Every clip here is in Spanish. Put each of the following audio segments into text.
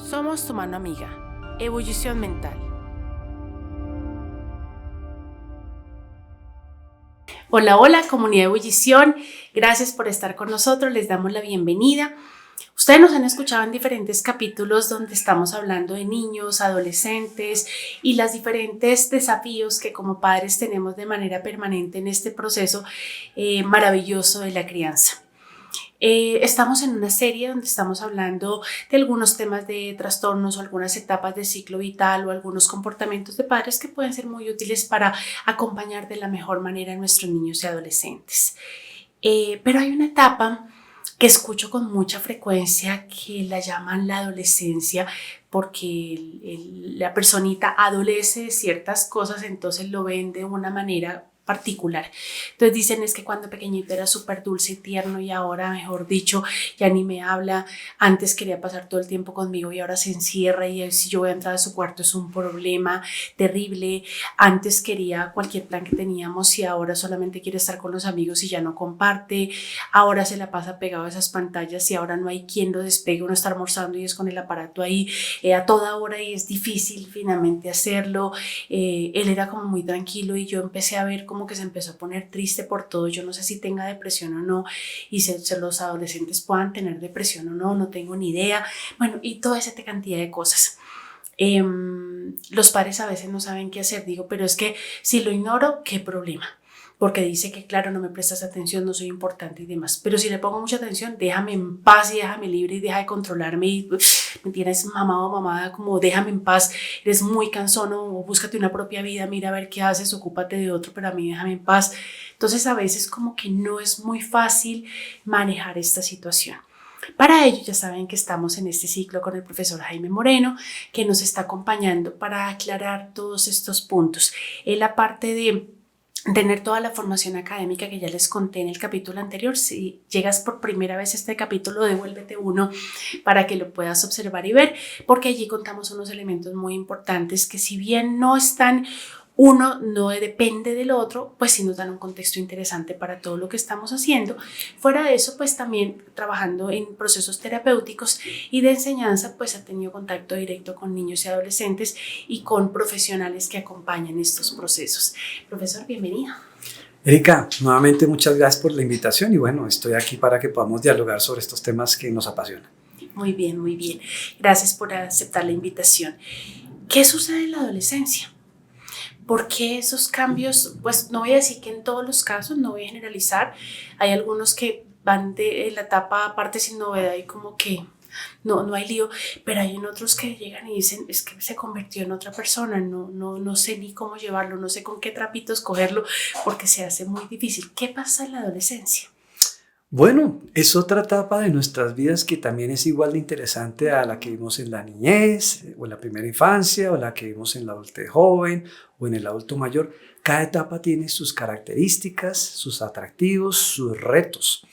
Somos tu mano amiga. Ebullición mental. Hola, hola, comunidad de Ebullición. Gracias por estar con nosotros. Les damos la bienvenida. Ustedes nos han escuchado en diferentes capítulos donde estamos hablando de niños, adolescentes y los diferentes desafíos que como padres tenemos de manera permanente en este proceso maravilloso de la crianza. Estamos en una serie donde estamos hablando de algunos temas de trastornos o algunas etapas del ciclo vital o algunos comportamientos de padres que pueden ser muy útiles para acompañar de la mejor manera a nuestros niños y adolescentes. Pero hay una etapa que escucho con mucha frecuencia que la llaman la adolescencia porque la personita adolece de ciertas cosas, entonces lo ven de una manera particular. Entonces dicen es que cuando pequeñito era súper dulce y tierno y ahora, mejor dicho, ya ni me habla. Antes quería pasar todo el tiempo conmigo y ahora se encierra y si yo voy a entrar a su cuarto es un problema terrible. Antes quería cualquier plan que teníamos y ahora solamente quiere estar con los amigos y ya no comparte. Ahora se la pasa pegado a esas pantallas y ahora no hay quien lo despegue. Uno está almorzando y es con el aparato ahí a toda hora y es difícil finalmente hacerlo. Él era como muy tranquilo y yo empecé a ver como que se empezó a poner triste por todo. Yo no sé si tenga depresión o no y los adolescentes puedan tener depresión o no, no tengo ni idea. Bueno, y toda esa cantidad de cosas. Los padres a veces no saben qué hacer. Digo, pero es que si lo ignoro, ¿qué problema? Porque dice que claro, no me prestas atención, no soy importante y demás, pero si le pongo mucha atención, déjame en paz y déjame libre y deja de controlarme y me tienes mamado o mamada, como déjame en paz, eres muy cansón o búscate una propia vida, mira a ver qué haces, ocúpate de otro, pero a mí déjame en paz. Entonces a veces como que no es muy fácil manejar esta situación. Para ello ya saben que estamos en este ciclo con el profesor Jaime Moreno, que nos está acompañando para aclarar todos estos puntos. Él, aparte de tener toda la formación académica que ya les conté en el capítulo anterior, si llegas por primera vez a este capítulo, devuélvete uno para que lo puedas observar y ver, porque allí contamos unos elementos muy importantes que si bien no están, uno no depende del otro, pues sí nos dan un contexto interesante para todo lo que estamos haciendo. Fuera de eso, pues también trabajando en procesos terapéuticos y de enseñanza, pues ha tenido contacto directo con niños y adolescentes y con profesionales que acompañan estos procesos. Profesor, bienvenido. Erika, nuevamente muchas gracias por la invitación y bueno, estoy aquí para que podamos dialogar sobre estos temas que nos apasionan. Muy bien, muy bien. Gracias por aceptar la invitación. ¿Qué sucede en la adolescencia? ¿Por qué esos cambios? Pues no voy a decir que en todos los casos, no voy a generalizar. Hay algunos que van de la etapa aparte sin novedad y como que no hay lío, pero hay en otros que llegan y dicen es que se convirtió en otra persona, no sé ni cómo llevarlo, no sé con qué trapitos cogerlo porque se hace muy difícil. ¿Qué pasa en la adolescencia? Bueno, es otra etapa de nuestras vidas que también es igual de interesante a la que vimos en la niñez, o en la primera infancia, o la que vimos en la adultez joven, o en el adulto mayor. Cada etapa tiene sus características, sus atractivos, sus retos.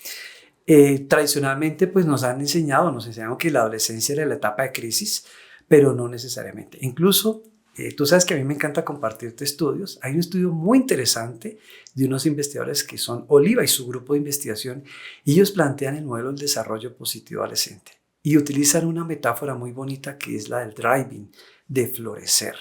Tradicionalmente pues nos enseñaron que la adolescencia era la etapa de crisis, pero no necesariamente. Incluso, tú sabes que a mí me encanta compartirte estudios. Hay un estudio muy interesante de unos investigadores que son Oliva y su grupo de investigación, y ellos plantean el modelo del desarrollo positivo adolescente y utilizan una metáfora muy bonita que es la del driving, de florecer.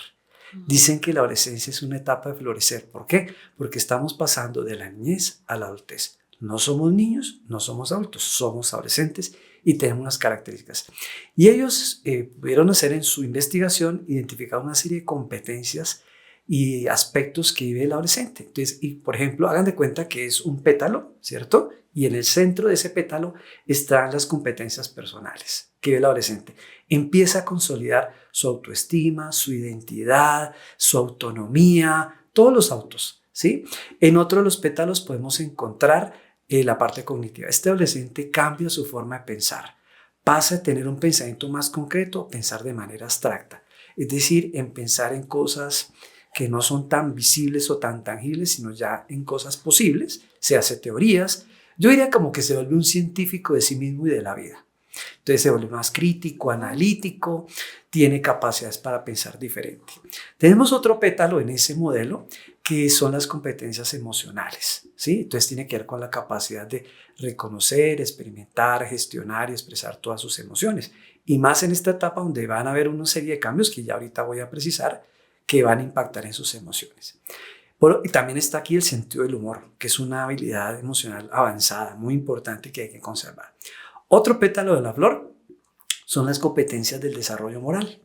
Dicen que la adolescencia es una etapa de florecer. ¿Por qué? Porque estamos pasando de la niñez a la adultez. No somos niños, no somos adultos, somos adolescentes y tenemos unas características. Y ellos pudieron hacer en su investigación, identificar una serie de competencias y aspectos que vive el adolescente. Entonces, por ejemplo, hagan de cuenta que es un pétalo, ¿cierto? Y en el centro de ese pétalo están las competencias personales que vive el adolescente. Empieza a consolidar su autoestima, su identidad, su autonomía, todos los autos, ¿sí? En otro de los pétalos podemos encontrar la parte cognitiva. Este adolescente cambia su forma de pensar, pasa a tener un pensamiento más concreto, a pensar de manera abstracta, es decir, en pensar en cosas que no son tan visibles o tan tangibles, sino ya en cosas posibles, se hace teorías. Yo diría como que se vuelve un científico de sí mismo y de la vida. Entonces se vuelve más crítico, analítico, tiene capacidades para pensar diferente. Tenemos otro pétalo en ese modelo que son las competencias emocionales, ¿sí? Entonces tiene que ver con la capacidad de reconocer, experimentar, gestionar y expresar todas sus emociones. Y más en esta etapa donde van a haber una serie de cambios que ya ahorita voy a precisar que van a impactar en sus emociones. Y también está aquí el sentido del humor, que es una habilidad emocional avanzada, muy importante que hay que conservar. Otro pétalo de la flor son las competencias del desarrollo moral.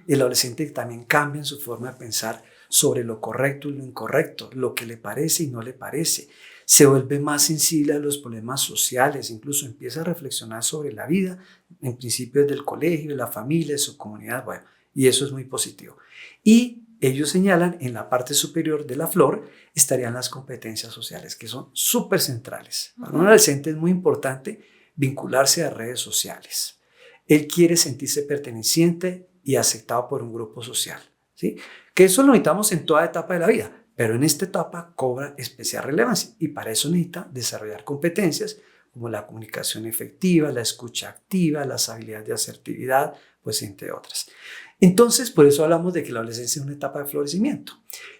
El adolescente también cambia en su forma de pensar sobre lo correcto y lo incorrecto, lo que le parece y no le parece. Se vuelve más sensible a los problemas sociales, incluso empieza a reflexionar sobre la vida, en principio desde el colegio, de la familia, de su comunidad, bueno, y eso es muy positivo. Y ellos señalan en la parte superior de la flor estarían las competencias sociales, que son súper centrales. Para un adolescente es muy importante vincularse a redes sociales. Él quiere sentirse perteneciente y aceptado por un grupo social, ¿sí? Que eso lo necesitamos en toda etapa de la vida, pero en esta etapa cobra especial relevancia y para eso necesita desarrollar competencias como la comunicación efectiva, la escucha activa, las habilidades de asertividad, pues entre otras. Entonces, por eso hablamos de que la adolescencia es una etapa de florecimiento.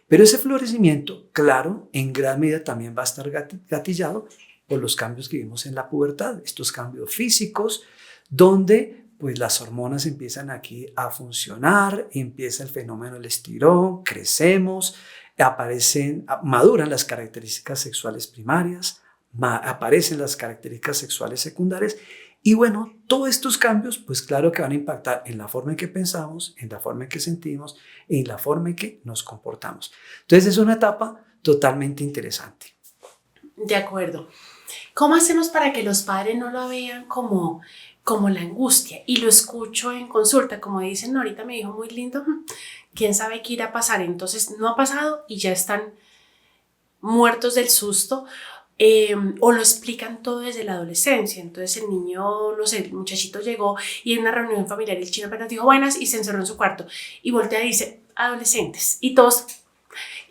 Pero ese florecimiento, claro, en gran medida también va a estar gatillado por los cambios que vimos en la pubertad, estos cambios físicos, donde pues las hormonas empiezan aquí a funcionar, empieza el fenómeno del estirón, crecemos, maduran las características sexuales primarias, aparecen las características sexuales secundarias y bueno, todos estos cambios pues claro que van a impactar en la forma en que pensamos, en la forma en que sentimos, en la forma en que nos comportamos. Entonces es una etapa totalmente interesante. De acuerdo. ¿Cómo hacemos para que los padres no lo vean como la angustia? Y lo escucho en consulta, como dicen, no, ahorita me dijo muy lindo, quién sabe qué irá a pasar. Entonces no ha pasado y ya están muertos del susto. O lo explican todo desde la adolescencia. Entonces el niño, no sé, el muchachito llegó y en una reunión familiar el chino apenas dijo buenas y se encerró en su cuarto y voltea y dice adolescentes y todos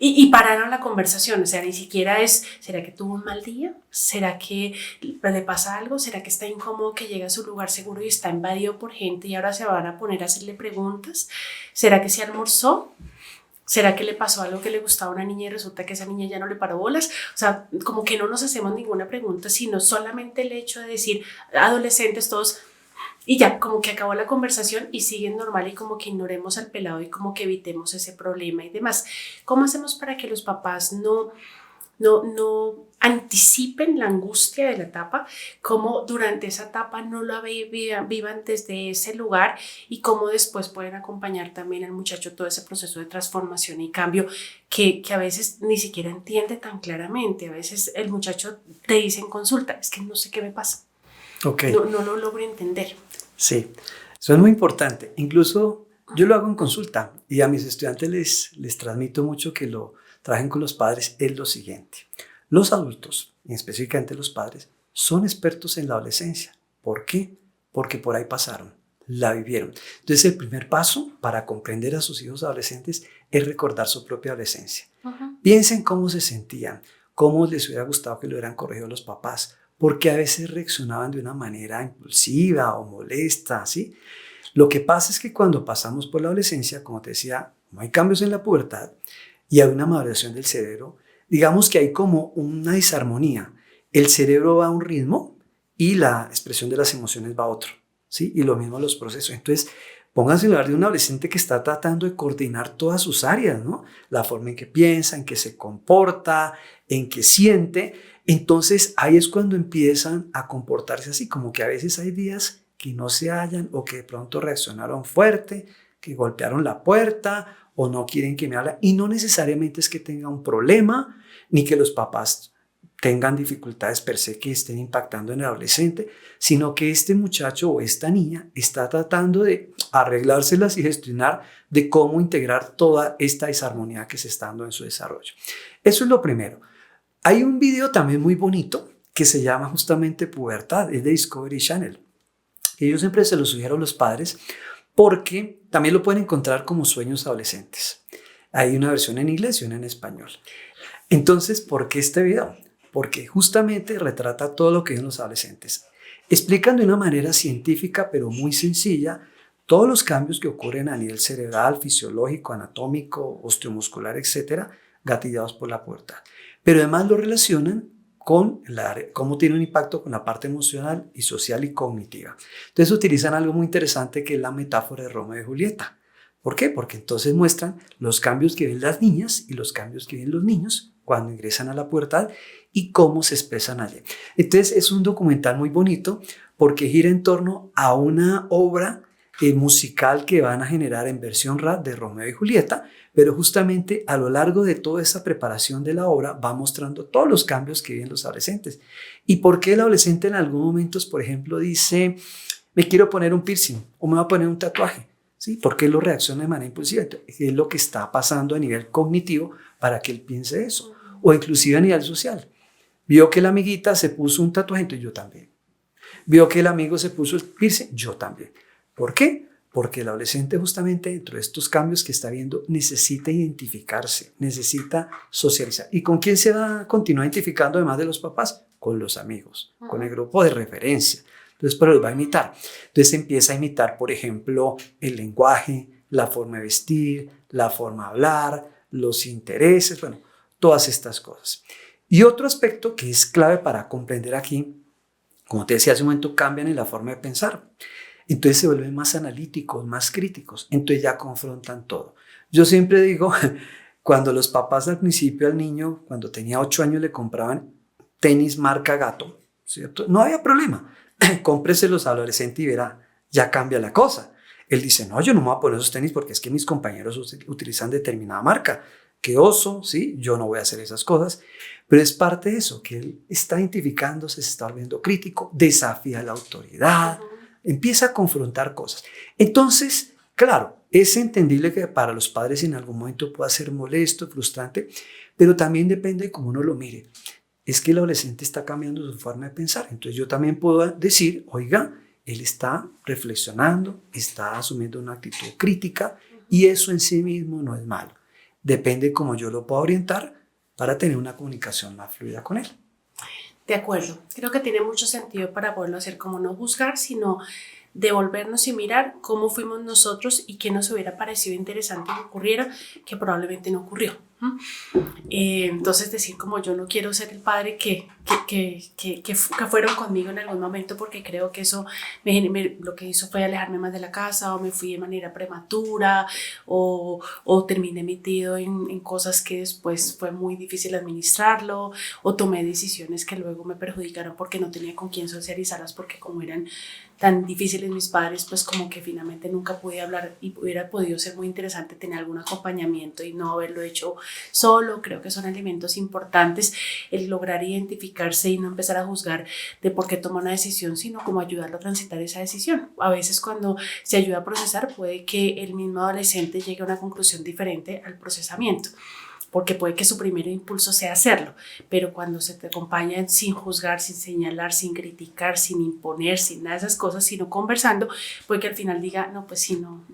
y pararon la conversación. O sea, ni siquiera es ¿será que tuvo un mal día? ¿Será que le pasa algo? ¿Será que está incómodo que llega a su lugar seguro y está invadido por gente y ahora se van a poner a hacerle preguntas? ¿Será que se almorzó? ¿Será que le pasó algo que le gustaba a una niña y resulta que esa niña ya no le paró bolas? O sea, como que no nos hacemos ninguna pregunta, sino solamente el hecho de decir adolescentes todos y ya, como que acabó la conversación y siguen normal y como que ignoremos al pelado y como que evitemos ese problema y demás. ¿Cómo hacemos para que los papás no anticipen la angustia de la etapa, cómo durante esa etapa no la vivan desde ese lugar y cómo después pueden acompañar también al muchacho todo ese proceso de transformación y cambio que a veces ni siquiera entiende tan claramente? A veces el muchacho te dice en consulta, es que no sé qué me pasa, no lo logro entender. Sí, eso es muy importante. Incluso yo lo hago en consulta y a mis estudiantes les transmito mucho que lo trabajen con los padres, es lo siguiente. Los adultos, y específicamente los padres, son expertos en la adolescencia. ¿Por qué? Porque por ahí pasaron, la vivieron. Entonces el primer paso para comprender a sus hijos adolescentes es recordar su propia adolescencia. Piensen cómo se sentían, cómo les hubiera gustado que lo hubieran corregido los papás, porque a veces reaccionaban de una manera impulsiva o molesta, ¿sí? Lo que pasa es que cuando pasamos por la adolescencia, como te decía, no hay cambios en la pubertad, y hay una maduración del cerebro, digamos que hay como una disarmonía. El cerebro va a un ritmo y la expresión de las emociones va a otro, ¿sí? Y lo mismo los procesos. Entonces, pónganse en lugar de un adolescente que está tratando de coordinar todas sus áreas, ¿no? La forma en que piensa, en que se comporta, en que siente. Entonces, ahí es cuando empiezan a comportarse así, como que a veces hay días que no se hallan o que de pronto reaccionaron fuerte, que golpearon la puerta o no quieren que me hable, y no necesariamente es que tenga un problema ni que los papás tengan dificultades per se que estén impactando en el adolescente, sino que este muchacho o esta niña está tratando de arreglárselas y gestionar de cómo integrar toda esta disarmonía que se está dando en su desarrollo. Eso es lo primero. Hay un video también muy bonito que se llama justamente Pubertad, es de Discovery Channel. Y yo siempre se lo sugiero a los padres porque también lo pueden encontrar como Sueños Adolescentes. Hay una versión en inglés y una en español. Entonces, ¿por qué este video? Porque justamente retrata todo lo que viven los adolescentes. explican de una manera científica pero muy sencilla todos los cambios que ocurren a nivel cerebral, fisiológico, anatómico, osteomuscular, etcétera, gatillados por la pubertad. Pero además lo relacionan con cómo tiene un impacto con la parte emocional y social y cognitiva. Entonces utilizan algo muy interesante que es la metáfora de Romeo y Julieta. ¿Por qué? Porque entonces muestran los cambios que ven las niñas y los cambios que ven los niños cuando ingresan a la pubertad y cómo se expresan allí. Entonces es un documental muy bonito porque gira en torno a una obra musical que van a generar en versión rap de Romeo y Julieta, pero justamente a lo largo de toda esa preparación de la obra va mostrando todos los cambios que viven los adolescentes. ¿Y por qué el adolescente en algunos momentos, por ejemplo, dice, me quiero poner un piercing o me voy a poner un tatuaje? ¿Sí? ¿Por qué lo reacciona de manera impulsiva? ¿Qué es lo que está pasando a nivel cognitivo para que él piense eso? O inclusive a nivel social. Vio que la amiguita se puso un tatuaje, entonces yo también. Vio que el amigo se puso el piercing, yo también. ¿Por qué? Porque el adolescente justamente dentro de estos cambios que está viendo necesita identificarse, necesita socializar. ¿Y con quién se va a continuar identificando además de los papás? Con los amigos, con el grupo de referencia. Entonces, pero los va a imitar. Entonces empieza a imitar, por ejemplo, el lenguaje, la forma de vestir, la forma de hablar, los intereses, bueno, todas estas cosas. Y otro aspecto que es clave para comprender aquí, como te decía hace un momento, cambian en la forma de pensar. Entonces se vuelven más analíticos, más críticos. Entonces ya confrontan todo. Yo siempre digo, cuando los papás al principio al niño, cuando tenía 8 años, le compraban tenis marca Gato, ¿cierto? No había problema. Cómpreselos al adolescente y verá, ya cambia la cosa. Él dice, no, yo no me voy a poner esos tenis porque es que mis compañeros utilizan determinada marca. Qué oso, ¿sí? Yo no voy a hacer esas cosas. Pero es parte de eso, que él está identificándose, se está volviendo crítico, desafía la autoridad, empieza a confrontar cosas. Entonces, claro, es entendible que para los padres en algún momento pueda ser molesto, frustrante, pero también depende de cómo uno lo mire. Es que el adolescente está cambiando su forma de pensar. Entonces yo también puedo decir, oiga, él está reflexionando, está asumiendo una actitud crítica y eso en sí mismo no es malo. Depende de cómo yo lo pueda orientar para tener una comunicación más fluida con él. De acuerdo, creo que tiene mucho sentido para poderlo hacer, como no juzgar, sino devolvernos y mirar cómo fuimos nosotros y qué nos hubiera parecido interesante que ocurriera, que probablemente no ocurrió. Entonces decir como yo no quiero ser el padre que fueron conmigo en algún momento, porque creo que eso lo que hizo fue alejarme más de la casa, o me fui de manera prematura, o terminé metido en cosas que después fue muy difícil administrarlo, o tomé decisiones que luego me perjudicaron porque no tenía con quién socializarlas, porque como eran tan difíciles mis padres, pues como que finalmente nunca pude hablar, y hubiera podido ser muy interesante tener algún acompañamiento y no haberlo hecho solo. Creo que son elementos importantes el lograr identificarse y no empezar a juzgar de por qué toma una decisión, sino como ayudarlo a transitar esa decisión. A veces cuando se ayuda a procesar puede que el mismo adolescente llegue a una conclusión diferente al procesamiento, porque puede que su primer impulso sea hacerlo, pero cuando se te acompaña sin juzgar, sin señalar, sin criticar, sin imponer, sin nada de esas cosas, sino conversando, puede que al final diga, no, pues sí, no,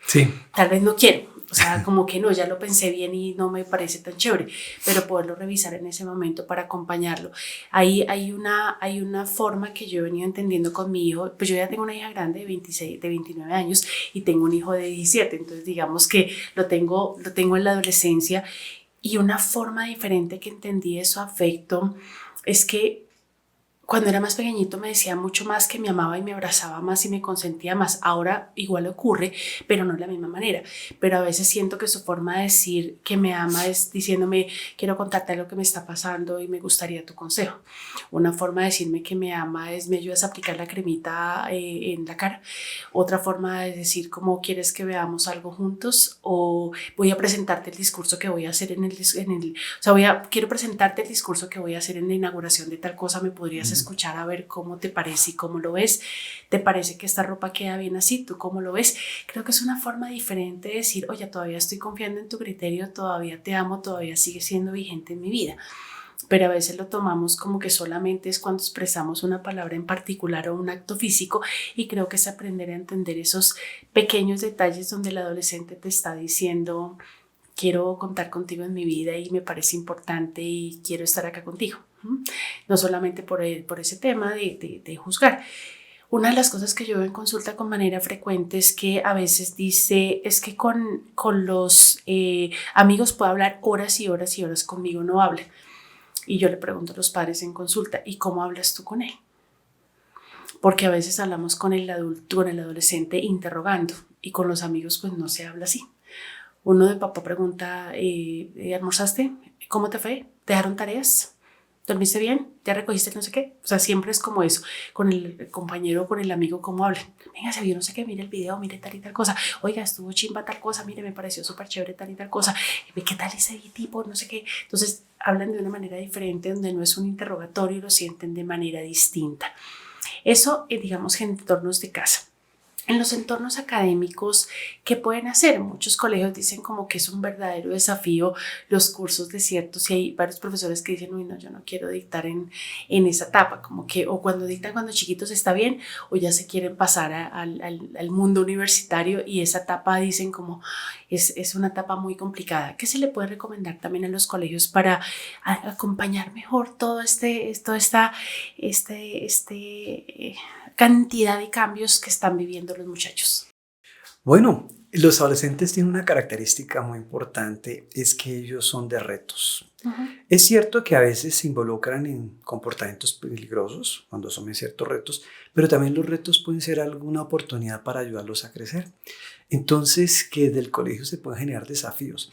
sí, tal vez no quiero. O sea, como que no, ya lo pensé bien y no me parece tan chévere, pero poderlo revisar en ese momento para acompañarlo. Ahí hay una forma que yo he venido entendiendo con mi hijo. Pues yo ya tengo una hija grande de 29 años y tengo un hijo de 17, entonces digamos que lo tengo en la adolescencia, y una forma diferente que entendí de su afecto es que cuando era más pequeñito me decía mucho más que me amaba y me abrazaba más y me consentía más. Ahora igual ocurre, pero no de la misma manera. Pero a veces siento que su forma de decir que me ama es diciéndome, quiero contarte lo que me está pasando y me gustaría tu consejo. Una forma de decirme que me ama es, me ayudas a aplicar la cremita en la cara. Otra forma de decir, como, ¿quieres que veamos algo juntos? O voy a presentarte el discurso que voy a hacer quiero presentarte el discurso que voy a hacer en la inauguración de tal cosa, ¿me podrías escuchar a ver cómo te parece y cómo lo ves? ¿Te parece que esta ropa queda bien así? ¿Tú cómo lo ves? Creo que es una forma diferente de decir, oye, todavía estoy confiando en tu criterio, todavía te amo, todavía sigue siendo vigente en mi vida. Pero a veces lo tomamos como que solamente es cuando expresamos una palabra en particular o un acto físico, y creo que es aprender a entender esos pequeños detalles donde el adolescente te está diciendo, quiero contar contigo en mi vida y me parece importante y quiero estar acá contigo. No solamente por ese tema de juzgar. Una de las cosas que yo veo en consulta con manera frecuente es que a veces dice, es que con los amigos puedo hablar horas y horas y horas, conmigo no habla. Y yo le pregunto a los padres en consulta, ¿y cómo hablas tú con él? Porque a veces hablamos con el adulto, con el adolescente interrogando, y con los amigos pues no se habla así. Uno de papá pregunta, ¿almorzaste? ¿Cómo te fue? ¿Te dejaron tareas? ¿Dormiste bien? ¿Ya recogiste no sé qué? O sea, siempre es como eso. Con el compañero, con el amigo, ¿cómo hablan? Venga, se vio no sé qué, mire el video, mire tal y tal cosa. Oiga, estuvo chimba tal cosa, mire, me pareció súper chévere tal y tal cosa. ¿Qué tal ese tipo? No sé qué. Entonces, hablan de una manera diferente, donde no es un interrogatorio y lo sienten de manera distinta. Eso, digamos, en entornos de casa. En los entornos académicos, ¿qué pueden hacer? Muchos colegios dicen como que es un verdadero desafío los cursos desiertos y hay varios profesores que dicen, uy, no, yo no quiero dictar en esa etapa, como que o cuando dictan cuando chiquitos está bien o ya se quieren pasar al mundo universitario y esa etapa dicen como es una etapa muy complicada. ¿Qué se le puede recomendar también a los colegios para acompañar mejor todo esta cantidad de cambios que están viviendo los muchachos? Bueno, los adolescentes tienen una característica muy importante, es que ellos son de retos. Es cierto que a veces se involucran en comportamientos peligrosos cuando asumen ciertos retos, pero también los retos pueden ser alguna oportunidad para ayudarlos a crecer. Entonces, que del colegio se pueden generar desafíos.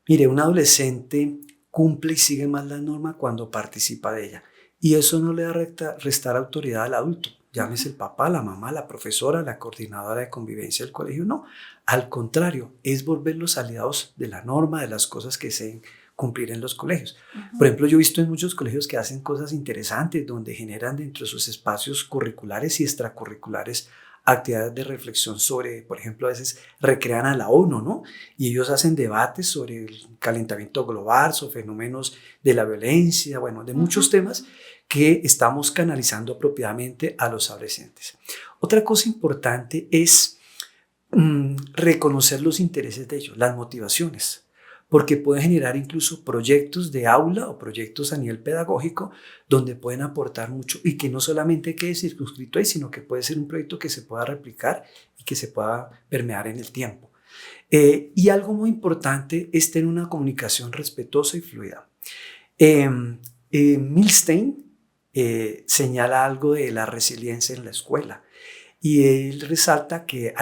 Mire, un adolescente cumple y sigue más la norma cuando participa de ella. Y eso no le da restar autoridad al adulto. Llámese el papá, la mamá, la profesora, la coordinadora de convivencia del colegio. No, al contrario, es volverlos aliados de la norma, de las cosas que se deben cumplir en los colegios. Por ejemplo, yo he visto en muchos colegios que hacen cosas interesantes, donde generan dentro de sus espacios curriculares y extracurriculares actividades de reflexión sobre, por ejemplo, a veces recrean a la ONU, ¿no? Y ellos hacen debates sobre el calentamiento global, sobre fenómenos de la violencia, bueno, de muchos temas que estamos canalizando apropiadamente a los adolescentes. Otra cosa importante es reconocer los intereses de ellos, las motivaciones, porque pueden generar incluso proyectos de aula o proyectos a nivel pedagógico donde pueden aportar mucho y que no solamente quede circunscrito ahí, sino que puede ser un proyecto que se pueda replicar y que se pueda permear en el tiempo. Y algo muy importante es tener una comunicación respetuosa y fluida. Milstein señala algo de la resiliencia en la escuela. Y él resalta que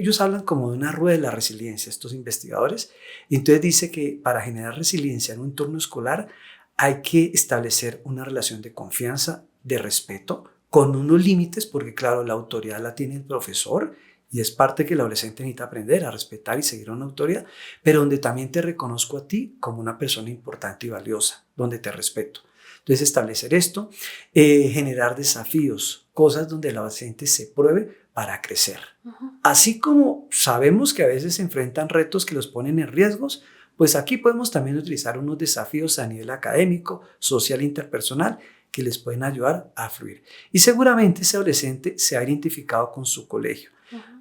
ellos hablan como de una rueda de la resiliencia, estos investigadores, y entonces dice que para generar resiliencia en un entorno escolar hay que establecer una relación de confianza, de respeto, con unos límites, porque claro, la autoridad la tiene el profesor y es parte que el adolescente necesita aprender a respetar y seguir a una autoridad, pero donde también te reconozco a ti como una persona importante y valiosa, donde te respeto. Entonces, establecer esto, generar desafíos, cosas donde el adolescente se pruebe para crecer. Así como sabemos que a veces se enfrentan retos que los ponen en riesgos, pues aquí podemos también utilizar unos desafíos a nivel académico, social e interpersonal que les pueden ayudar a fluir. Y seguramente ese adolescente se ha identificado con su colegio.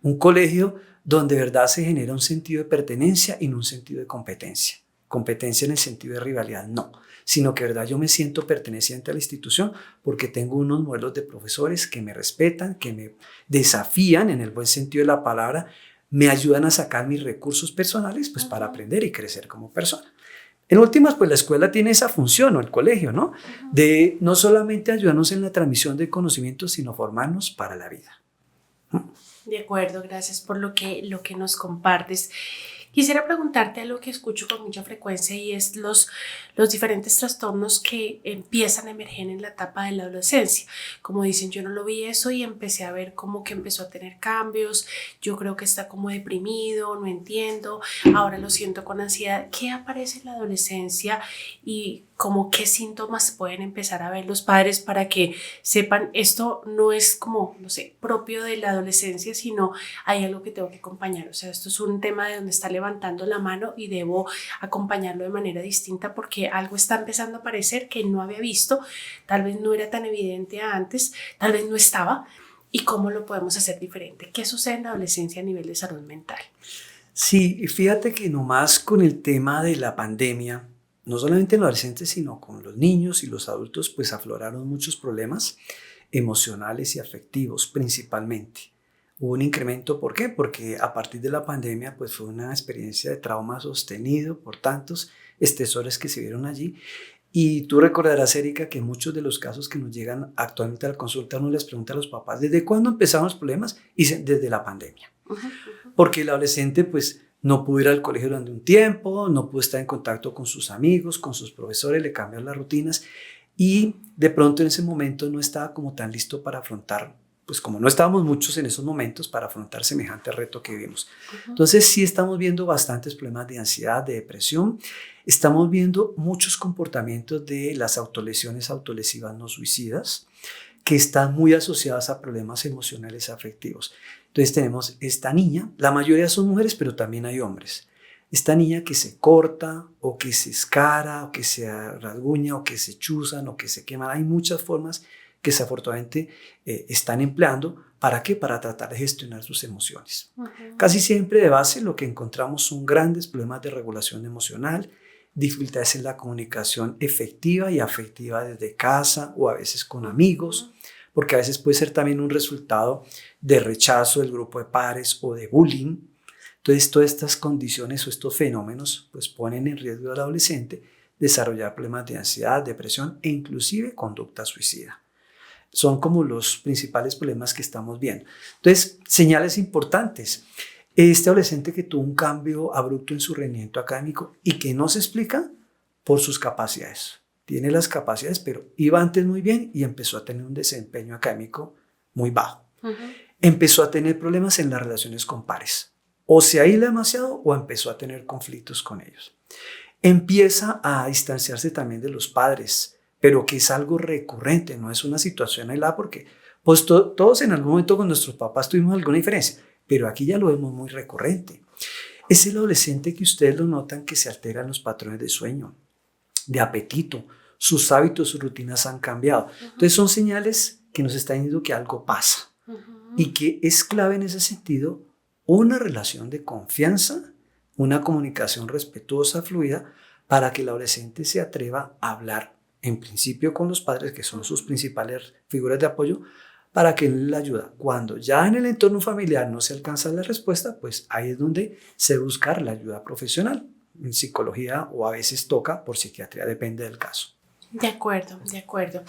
Un colegio donde de verdad se genera un sentido de pertenencia y no un sentido de competencia. Competencia en el sentido de rivalidad, no, sino que de verdad yo me siento perteneciente a la institución porque tengo unos modelos de profesores que me respetan, que me desafían en el buen sentido de la palabra, me ayudan a sacar mis recursos personales pues para aprender y crecer como persona. En últimas, pues la escuela tiene esa función, o el colegio, ¿no? De no solamente ayudarnos en la transmisión de conocimientos, sino formarnos para la vida. De acuerdo, gracias por lo que nos compartes. Quisiera preguntarte algo que escucho con mucha frecuencia y es los diferentes trastornos que empiezan a emerger en la etapa de la adolescencia. Como dicen, yo no lo vi eso y empecé a ver como que empezó a tener cambios, yo creo que está como deprimido, no entiendo, ahora lo siento con ansiedad. ¿Qué aparece en la adolescencia y como qué síntomas pueden empezar a ver los padres para que sepan esto no es como, no sé, propio de la adolescencia, sino hay algo que tengo que acompañar? O sea, esto es un tema de donde está levantando la mano y debo acompañarlo de manera distinta porque algo está empezando a aparecer que no había visto, tal vez no era tan evidente antes, tal vez no estaba. ¿Y cómo lo podemos hacer diferente? ¿Qué sucede en la adolescencia a nivel de salud mental? Sí, fíjate que nomás con el tema de la pandemia, no solamente en los adolescentes, sino con los niños y los adultos, pues afloraron muchos problemas emocionales y afectivos principalmente. Hubo un incremento, ¿por qué? Porque a partir de la pandemia pues fue una experiencia de trauma sostenido por tantos estresores que se vieron allí. Y tú recordarás, Erika, que muchos de los casos que nos llegan actualmente a la consulta uno les pregunta a los papás, ¿desde cuándo empezaron los problemas? Y dicen, desde la pandemia. Porque el adolescente pues no pudo ir al colegio durante un tiempo, no pudo estar en contacto con sus amigos, con sus profesores, le cambiaron las rutinas y de pronto en ese momento no estaba como tan listo para afrontar, pues como no estábamos muchos en esos momentos para afrontar semejante reto que vivimos. Entonces sí estamos viendo bastantes problemas de ansiedad, de depresión, estamos viendo muchos comportamientos de las autolesiones autolesivas no suicidas que están muy asociadas a problemas emocionales afectivos. Entonces tenemos esta niña, la mayoría son mujeres, pero también hay hombres. Esta niña que se corta o que se escara o que se rasguña o que se chuzan o que se queman. Hay muchas formas que desafortunadamente están empleando. ¿Para qué? Para tratar de gestionar sus emociones. Casi siempre de base lo que encontramos son grandes problemas de regulación emocional, dificultades en la comunicación efectiva y afectiva desde casa o a veces con amigos, porque a veces puede ser también un resultado de rechazo del grupo de pares o de bullying. Entonces, todas estas condiciones o estos fenómenos pues, ponen en riesgo al adolescente desarrollar problemas de ansiedad, depresión e inclusive conducta suicida. Son como los principales problemas que estamos viendo. Entonces, señales importantes. Este adolescente que tuvo un cambio abrupto en su rendimiento académico y que no se explica por sus capacidades. Tiene las capacidades, pero iba antes muy bien y empezó a tener un desempeño académico muy bajo. Empezó a tener problemas en las relaciones con pares. O se aísla demasiado o empezó a tener conflictos con ellos. Empieza a distanciarse también de los padres, pero que es algo recurrente, no es una situación aislada porque pues, todos en algún momento con nuestros papás tuvimos alguna diferencia, pero aquí ya lo vemos muy recurrente. Es el adolescente que ustedes lo notan que se alteran los patrones de sueño, de apetito, sus hábitos, sus rutinas han cambiado. Entonces son señales que nos están diciendo que algo pasa y que es clave en ese sentido una relación de confianza, una comunicación respetuosa, fluida, para que el adolescente se atreva a hablar en principio con los padres, que son sus principales figuras de apoyo, para que él le ayude. Cuando ya en el entorno familiar no se alcanza la respuesta, pues ahí es donde se busca la ayuda profesional, en psicología o a veces toca por psiquiatría, depende del caso. De acuerdo, de acuerdo.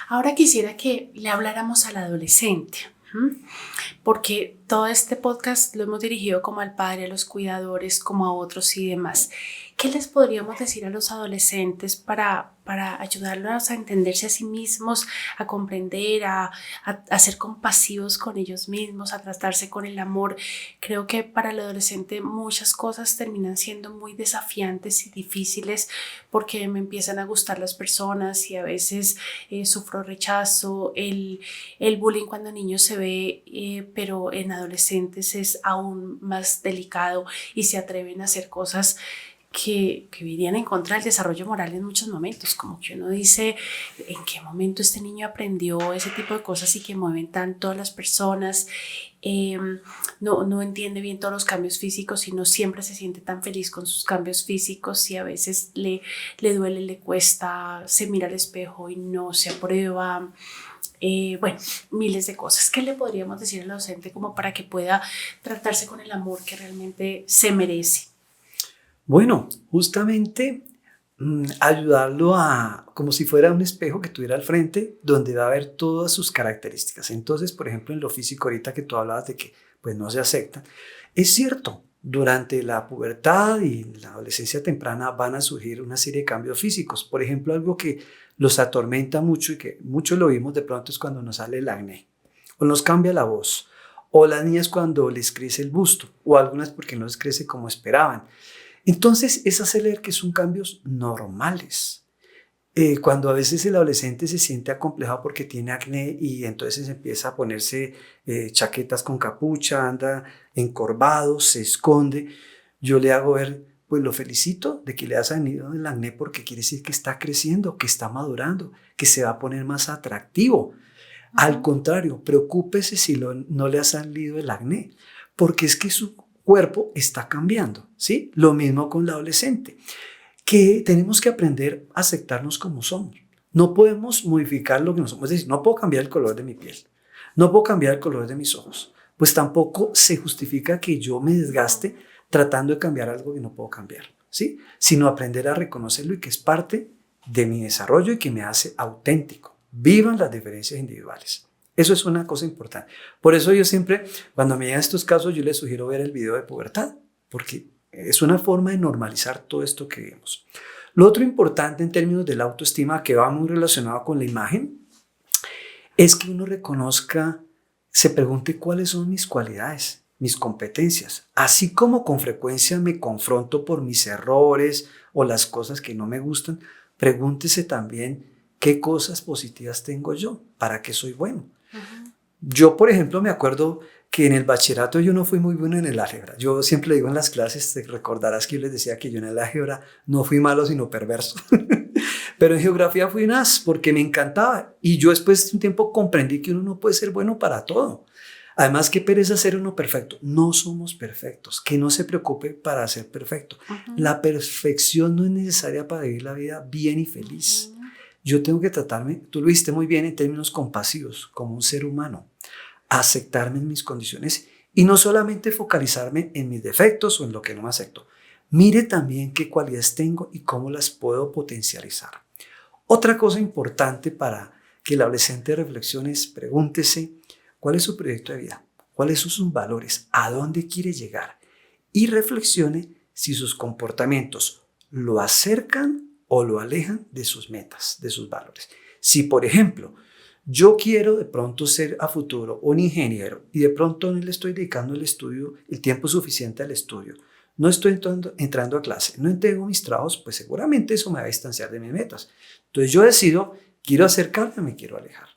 Ahora quisiera que le habláramos al adolescente, porque todo este podcast lo hemos dirigido como al padre, a los cuidadores, como a otros y demás. ¿Qué les podríamos decir a los adolescentes para ayudarlos a entenderse a sí mismos, a comprender, a ser compasivos con ellos mismos, a tratarse con el amor? Creo que para el adolescente muchas cosas terminan siendo muy desafiantes y difíciles porque me empiezan a gustar las personas y a veces sufro rechazo, el bullying cuando niño se ve, pero en adolescentes es aún más delicado y se atreven a hacer cosas que irían en contra del desarrollo moral en muchos momentos, como que uno dice, ¿en qué momento este niño aprendió ese tipo de cosas y que mueven tanto a las personas? No entiende bien todos los cambios físicos y no siempre se siente tan feliz con sus cambios físicos y a veces le duele, le cuesta, se mira al espejo y no se aprueba. Bueno, miles de cosas. ¿Qué le podríamos decir al docente como para que pueda tratarse con el amor que realmente se merece? Bueno, justamente ayudarlo a, como si fuera un espejo que tuviera al frente, donde va a ver todas sus características. Entonces, por ejemplo, en lo físico, ahorita que tú hablabas de que pues, no se aceptan, es cierto, durante la pubertad y la adolescencia temprana van a surgir una serie de cambios físicos. Por ejemplo, algo que los atormenta mucho y que muchos lo vimos de pronto es cuando nos sale el acné, o nos cambia la voz, o las niñas cuando les crece el busto, o algunas porque no les crece como esperaban. Entonces, es hacer leer que son cambios normales. Cuando a veces el adolescente se siente acomplejado porque tiene acné y entonces empieza a ponerse chaquetas con capucha, anda encorvado, se esconde, yo le hago ver, pues lo felicito de que le ha salido el acné porque quiere decir que está creciendo, que está madurando, que se va a poner más atractivo. Al contrario, preocúpese si no le ha salido el acné, porque es que su cuerpo está cambiando, ¿sí? Lo mismo con la adolescente. que tenemos que aprender a aceptarnos como somos. No podemos modificar lo que no somos. Es decir, no puedo cambiar el color de mi piel, no puedo cambiar el color de mis ojos. Pues tampoco se justifica que yo me desgaste tratando de cambiar algo que no puedo cambiar, ¿sí? Sino aprender a reconocerlo y que es parte de mi desarrollo y que me hace auténtico. Vivan las diferencias individuales. Eso es una cosa importante. Por eso yo siempre, cuando me llegan estos casos, yo les sugiero ver el video de pubertad, porque es una forma de normalizar todo esto que vemos. Lo otro importante en términos de la autoestima, que va muy relacionado con la imagen, es que uno reconozca, se pregunte cuáles son mis cualidades, mis competencias. Así como con frecuencia me confronto por mis errores o las cosas que no me gustan, pregúntese también qué cosas positivas tengo yo, para qué soy bueno. Yo, por ejemplo, me acuerdo que en el bachillerato yo no fui muy bueno en el álgebra. Yo siempre le digo en las clases, te recordarás que yo les decía que yo en el álgebra no fui malo sino perverso. Pero en geografía fui un as porque me encantaba. Y yo después de un tiempo comprendí que uno no puede ser bueno para todo. Además, qué pereza ser uno perfecto. No somos perfectos. Que no se preocupe para ser perfecto. La perfección no es necesaria para vivir la vida bien y feliz. Yo tengo que tratarme, tú lo dijiste muy bien en términos compasivos, como un ser humano. Aceptarme en mis condiciones y no solamente focalizarme en mis defectos o en lo que no me acepto. Mire también qué cualidades tengo y cómo las puedo potencializar. Otra cosa importante para que el adolescente reflexione es pregúntese cuál es su proyecto de vida, cuáles son sus valores, a dónde quiere llegar y reflexione si sus comportamientos lo acercan o lo alejan de sus metas, de sus valores. Si, por ejemplo, yo quiero de pronto ser a futuro un ingeniero y de pronto no le estoy dedicando el tiempo suficiente al estudio, no estoy entrando a clase, no entrego mis trabajos, pues seguramente eso me va a distanciar de mis metas. Entonces yo decido, quiero acercarme o me quiero alejar.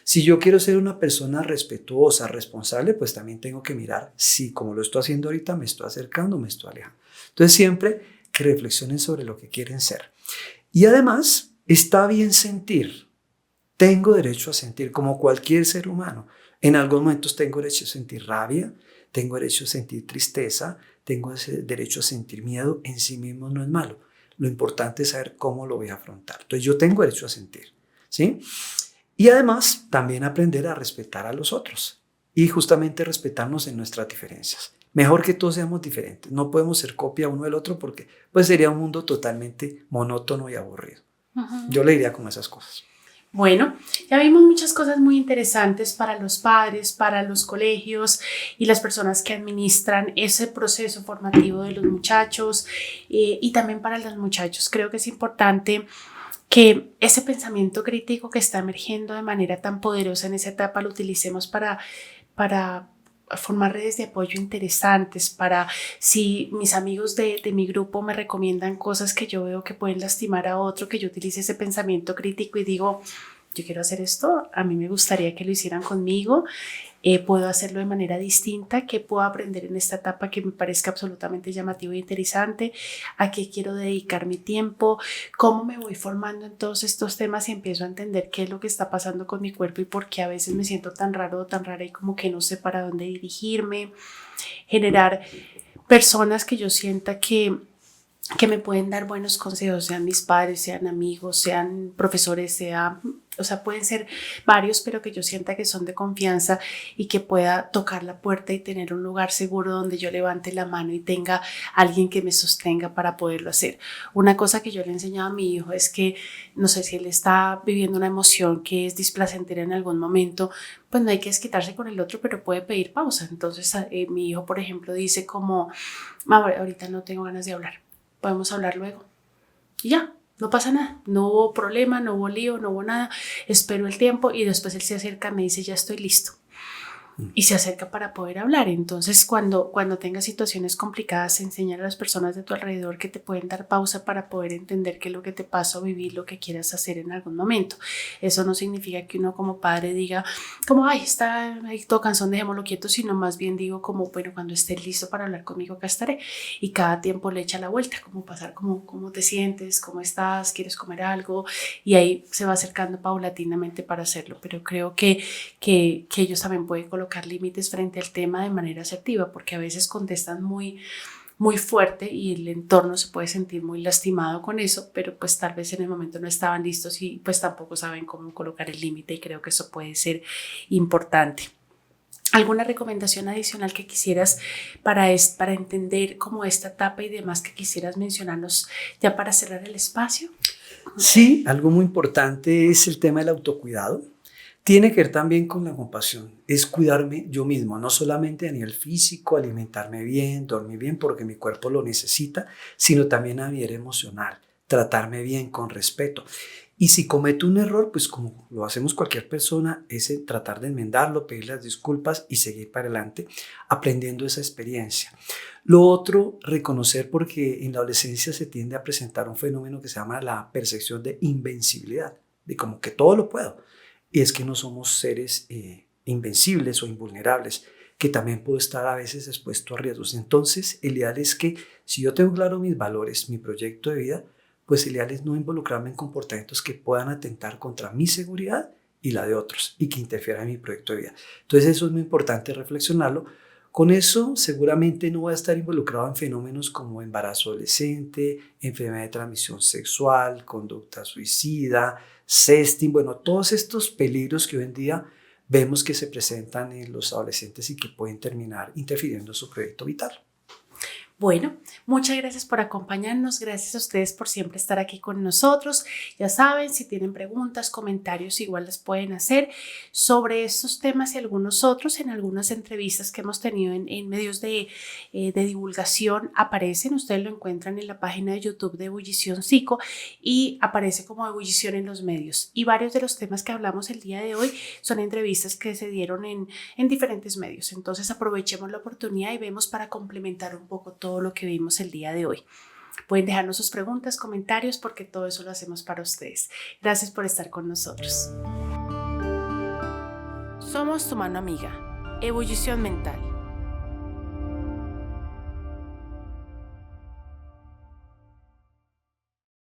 Si yo quiero ser una persona respetuosa, responsable, pues también tengo que mirar si, como lo estoy haciendo ahorita, me estoy acercando o me estoy alejando. Entonces siempre que reflexionen sobre lo que quieren ser. Y además, está bien sentir. Tengo derecho a sentir como cualquier ser humano. En algunos momentos tengo derecho a sentir rabia, tengo derecho a sentir tristeza, tengo derecho a sentir miedo. En sí mismo no es malo. Lo importante es saber cómo lo voy a afrontar. Entonces yo tengo derecho a sentir, ¿sí? Y además también aprender a respetar a los otros y justamente respetarnos en nuestras diferencias. Mejor que todos seamos diferentes. No podemos ser copia uno del otro porque pues sería un mundo totalmente monótono y aburrido. Yo le diría como esas cosas. Bueno, ya vimos muchas cosas muy interesantes para los padres, para los colegios y las personas que administran ese proceso formativo de los muchachos y también para los muchachos. Creo que es importante que ese pensamiento crítico que está emergiendo de manera tan poderosa en esa etapa lo utilicemos para formar redes de apoyo interesantes, para si mis amigos de mi grupo me recomiendan cosas que yo veo que pueden lastimar a otro, que yo utilice ese pensamiento crítico y digo, yo quiero hacer esto, a mí me gustaría que lo hicieran conmigo, puedo hacerlo de manera distinta, qué puedo aprender en esta etapa que me parezca absolutamente llamativo e interesante, a qué quiero dedicar mi tiempo, cómo me voy formando en todos estos temas y empiezo a entender qué es lo que está pasando con mi cuerpo y por qué a veces me siento tan raro o tan rara y como que no sé para dónde dirigirme, generar personas que yo sienta que me pueden dar buenos consejos, sean mis padres, sean amigos, sean profesores, o sea, pueden ser varios, pero que yo sienta que son de confianza y que pueda tocar la puerta y tener un lugar seguro donde yo levante la mano y tenga alguien que me sostenga para poderlo hacer. Una cosa que yo le he enseñado a mi hijo es que, no sé, si él está viviendo una emoción que es displacentera en algún momento, pues no hay que desquitarse con el otro, pero puede pedir pausa. Entonces, mi hijo, por ejemplo, dice como, mamá, ahorita no tengo ganas de hablar, podemos hablar luego. Y ya. No pasa nada, no hubo problema, no hubo lío, no hubo nada, espero el tiempo y después él se acerca, me dice ya estoy listo y se acerca para poder hablar. Entonces cuando tengas situaciones complicadas, enseñar a las personas de tu alrededor que te pueden dar pausa para poder entender qué es lo que te pasa o vivir lo que quieras hacer en algún momento. Eso no significa que uno como padre diga como ay, está ahí todo cansón, dejémoslo quieto, sino más bien digo como bueno, cuando estés listo para hablar conmigo acá estaré, y cada tiempo le echa la vuelta, como pasar como cómo te sientes, cómo estás, quieres comer algo, y ahí se va acercando paulatinamente para hacerlo. Pero creo que ellos también pueden colocar límites frente al tema de manera asertiva, porque a veces contestan muy muy fuerte y el entorno se puede sentir muy lastimado con eso, pero pues tal vez en el momento no estaban listos y pues tampoco saben cómo colocar el límite, y creo que eso puede ser importante. ¿Alguna recomendación adicional que quisieras para entender como esta etapa y demás que quisieras mencionarnos ya para cerrar el espacio? Sí, algo muy importante es el tema del autocuidado. Tiene que ver también con la compasión, es cuidarme yo mismo, no solamente a nivel físico, alimentarme bien, dormir bien porque mi cuerpo lo necesita, sino también a nivel emocional, tratarme bien con respeto. Y si cometo un error, pues como lo hacemos cualquier persona, es tratar de enmendarlo, pedir las disculpas y seguir para adelante aprendiendo esa experiencia. Lo otro, reconocer, porque en la adolescencia se tiende a presentar un fenómeno que se llama la percepción de invencibilidad, de como que todo lo puedo. Y es que no somos seres invencibles o invulnerables, que también puedo estar a veces expuesto a riesgos. Entonces, el ideal es que si yo tengo claro mis valores, mi proyecto de vida, pues el ideal es no involucrarme en comportamientos que puedan atentar contra mi seguridad y la de otros y que interfieran en mi proyecto de vida. Entonces, eso es muy importante reflexionarlo. Con eso, seguramente no voy a estar involucrado en fenómenos como embarazo adolescente, enfermedad de transmisión sexual, conducta suicida, sexting, bueno, todos estos peligros que hoy en día vemos que se presentan en los adolescentes y que pueden terminar interfiriendo en su proyecto vital. Bueno, muchas gracias por acompañarnos, gracias a ustedes por siempre estar aquí con nosotros. Ya saben, si tienen preguntas, comentarios, igual las pueden hacer sobre estos temas y algunos otros. En algunas entrevistas que hemos tenido en medios de divulgación aparecen, ustedes lo encuentran en la página de YouTube de Ebullición Psico y aparece como Ebullición en los medios. Y varios de los temas que hablamos el día de hoy son entrevistas que se dieron en diferentes medios. Entonces aprovechemos la oportunidad y vemos para complementar un poco todo lo que vimos el día de hoy. Pueden dejarnos sus preguntas, comentarios, porque todo eso lo hacemos para ustedes. Gracias por estar con nosotros. Somos tu mano amiga. Ebullición Mental.